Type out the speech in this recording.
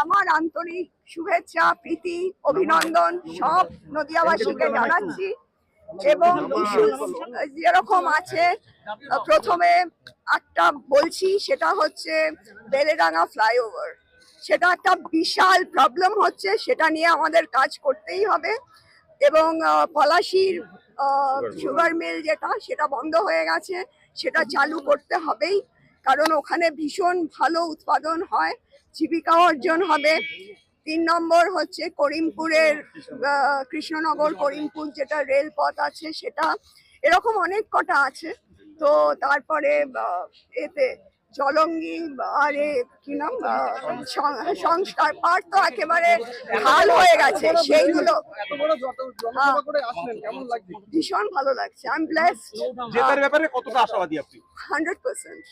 আমার আন্তরিক শুভেচ্ছা, প্রীতি, অভিনন্দন সব নদিয়াবাসীকে জানাচ্ছি। এবং ইস্যুস যেরকম আছে, প্রথমে একটা বলছি, সেটা হচ্ছে বেলেডাঙ্গা ফ্লাইওভার। সেটা একটা বিশাল প্রবলেম হচ্ছে, সেটা নিয়ে আমাদের কাজ করতেই হবে। এবং পলাশির সুগার মিল যেটা, সেটা বন্ধ হয়ে গেছে, সেটা চালু করতে হবেই, কারণ ওখানে ভীষণ ভালো উৎপাদন হয়, জীবিকা অর্জন হবে। 3 নম্বর হচ্ছে করিমপুরের কৃষ্ণনগর করিমপুর যেটা রেলপথ আছে, সেটা এরকম অনেক কটা আছে। তো তারপরে এতে জলঙ্গি আর কি নাম সংস্কার পার্ট তো একেবারে হাল হয়ে গেছে, সেইগুলো ভীষণ ভালো লাগছে। I am blessed. জেতার ব্যাপারে কতটা আশাবাদী আপনি? 100%।